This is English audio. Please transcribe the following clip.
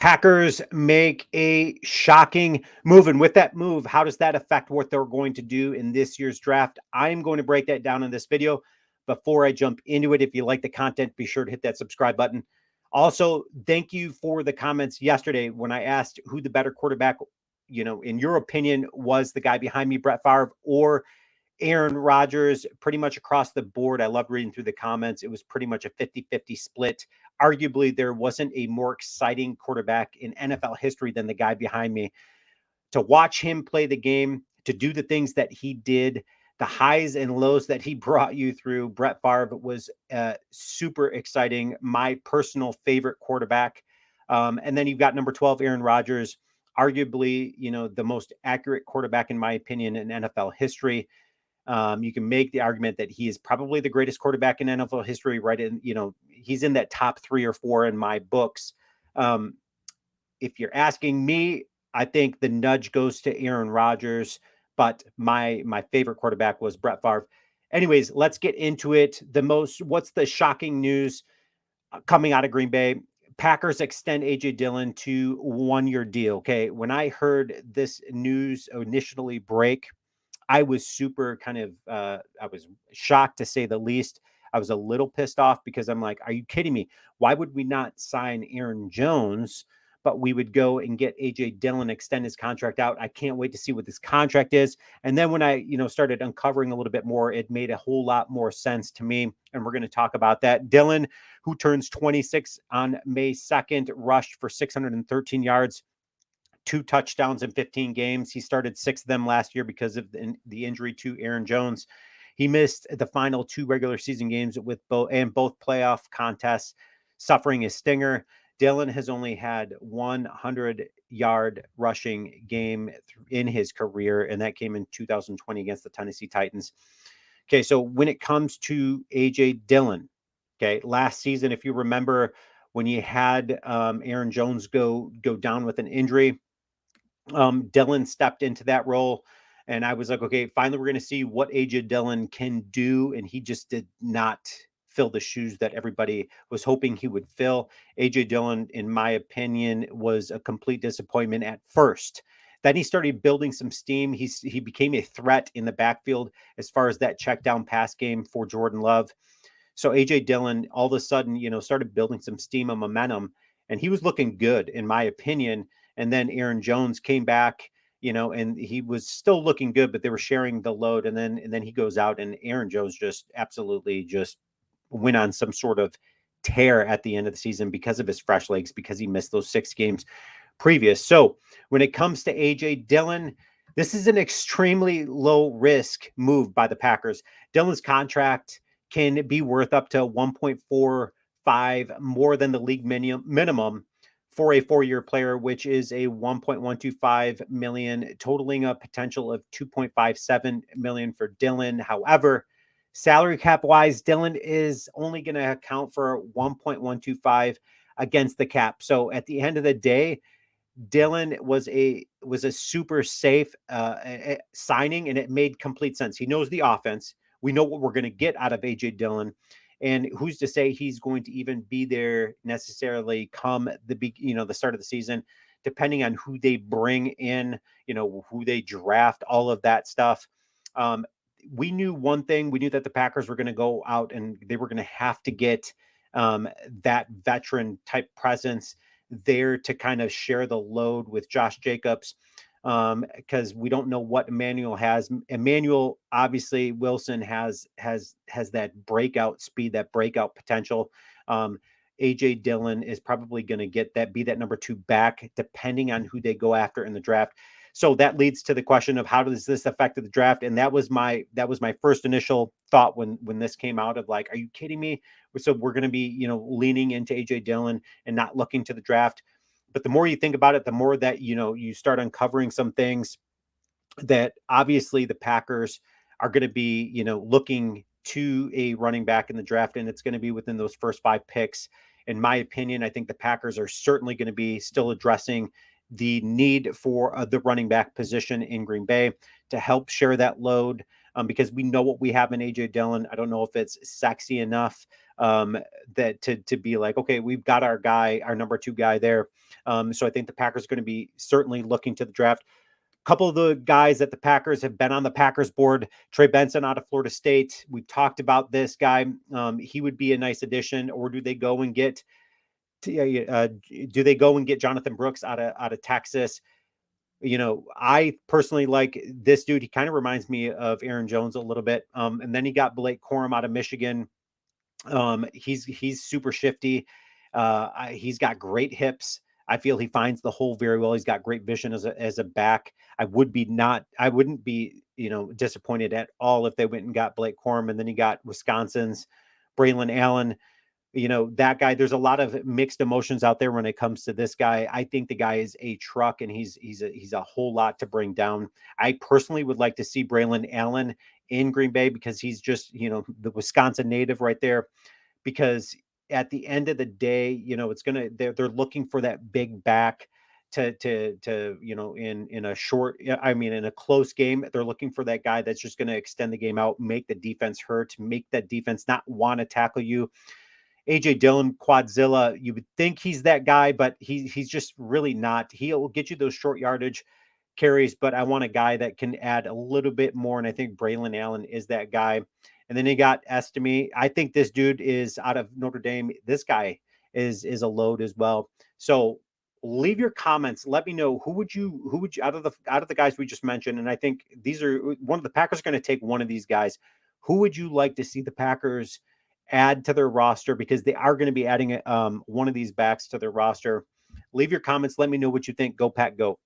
Packers make a shocking move. And with that move, how does that affect what they're going to do in this year's draft? I'm going to break that down in this video. Before I jump into it, if you like the content, be sure to hit that subscribe button. Also, thank you for the comments yesterday when I asked who the better quarterback, in your opinion, was the guy behind me, Brett Favre or Aaron Rodgers, pretty much across the board. I loved reading through the comments. It was pretty much a 50-50 split. Arguably, there wasn't a more exciting quarterback in NFL history than the guy behind me. To watch him play the game, to do the things that he did, the highs and lows that he brought you through, Brett Favre was super exciting. My personal favorite quarterback. And then you've got number 12, Aaron Rodgers, arguably, the most accurate quarterback, in my opinion, in NFL history. You can make the argument that he is probably the greatest quarterback in NFL history, right? He's in that top 3 or 4 in my books. If you're asking me, I think the nudge goes to Aaron Rodgers, but my favorite quarterback was Brett Favre. Anyways, let's get into it. What's the shocking news coming out of Green Bay? Packers extend AJ Dillon to 1-year deal. Okay, when I heard this news initially break, I was super I was shocked, to say the least. I was a little pissed off because I'm like, are you kidding me? Why would we not sign Aaron Jones, but we would go and get AJ Dillon, extend his contract out? I can't wait to see what this contract is. And then when I, started uncovering a little bit more, it made a whole lot more sense to me. And we're going to talk about that. Dillon, who turns 26 on May 2nd, rushed for 613 yards, 2 touchdowns in 15 games. He started 6 of them last year because of the injury to Aaron Jones. He missed the final 2 regular season games with both playoff contests, suffering a stinger. Dillon has only had 100-yard rushing game in his career, and that came in 2020 against the Tennessee Titans. Okay, so when it comes to AJ Dillon, okay, last season, if you remember, when you had Aaron Jones go down with an injury, Dillon stepped into that role, and I was like, okay, finally we're going to see what AJ Dillon can do, and he just did not fill the shoes that everybody was hoping he would fill. AJ Dillon, in my opinion, was a complete disappointment at first. Then he started building some steam. He became a threat in the backfield as far as that check down pass game for Jordan Love. So AJ Dillon all of a sudden, started building some steam and momentum, and he was looking good, in my opinion. And then Aaron Jones came back, and he was still looking good, but they were sharing the load. And then he goes out, and Aaron Jones just absolutely just went on some sort of tear at the end of the season because of his fresh legs, because he missed those 6 games previous. So when it comes to AJ Dillon, this is an extremely low risk move by the Packers. Dillon's contract can be worth up to 1.45 more than the league minimum for a 4-year player, which is a 1.125 million, totaling a potential of 2.57 million for Dillon. However, salary cap wise, Dillon is only going to account for 1.125 against the cap. So at the end of the day, Dillon was a super safe signing, and it made complete sense. He knows the offense. We know what we're going to get out of AJ Dillon, and who's to say he's going to even be there necessarily come the start of the season, depending on who they bring in, who they draft, all of that stuff. We knew one thing. We knew that the Packers were going to go out and they were going to have to get that veteran type presence there to kind of share the load with Josh Jacobs, because we don't know what Emmanuel has. Emmanuel, obviously, Wilson has that breakout speed, that breakout potential. AJ Dillon is probably going to be that number 2 back, depending on who they go after in the draft. So that leads to the question of how does this affect the draft? And that was my first initial thought when this came out, of like, are you kidding me? So we're going to be, leaning into AJ Dillon and not looking to the draft. But the more you think about it, the more that, you start uncovering some things that obviously the Packers are going to be, looking to a running back in the draft, and it's going to be within those first 5 picks. In my opinion, I think the Packers are certainly going to be still addressing the need for the running back position in Green Bay to help share that load. because we know what we have in AJ Dillon. I don't know if it's sexy enough that to be like, okay, we've got our guy, our number 2 guy there. So I think the Packers are going to be certainly looking to the draft. Couple of the guys that the Packers have been on the Packers board, Trey Benson out of Florida State. We've talked about this guy. He would be a nice addition. Or do they go and get Jonathan Brooks out of Texas? I personally like this dude. He kind of reminds me of Aaron Jones a little bit. And then he got Blake Corum out of Michigan. He's super shifty. He's got great hips. I feel he finds the hole very well. He's got great vision as a back. I wouldn't be, disappointed at all if they went and got Blake Corum, and then he got Wisconsin's Braylon Allen. That guy, there's a lot of mixed emotions out there when it comes to this guy. I think the guy is a truck, and he's a whole lot to bring down. I personally would like to see Braylon Allen in Green Bay because he's just, the Wisconsin native right there. Because at the end of the day, they're looking for that big back to in a short, I mean, in a close game, they're looking for that guy that's just going to extend the game out, make the defense hurt, make that defense not want to tackle you. AJ Dillon, Quadzilla, you would think he's that guy, but he's just really not. He'll get you those short yardage carries, but I want a guy that can add a little bit more, and I think Braylon Allen is that guy. And then you got Estime. I think this dude is out of Notre Dame. This guy is a load as well. So leave your comments. Let me know who would you out of the guys we just mentioned, and I think these are one of the Packers are going to take one of these guys. Who would you like to see the Packers add to their roster, because they are going to be adding one of these backs to their roster? Leave your comments. Let me know what you think. Go Pack, go.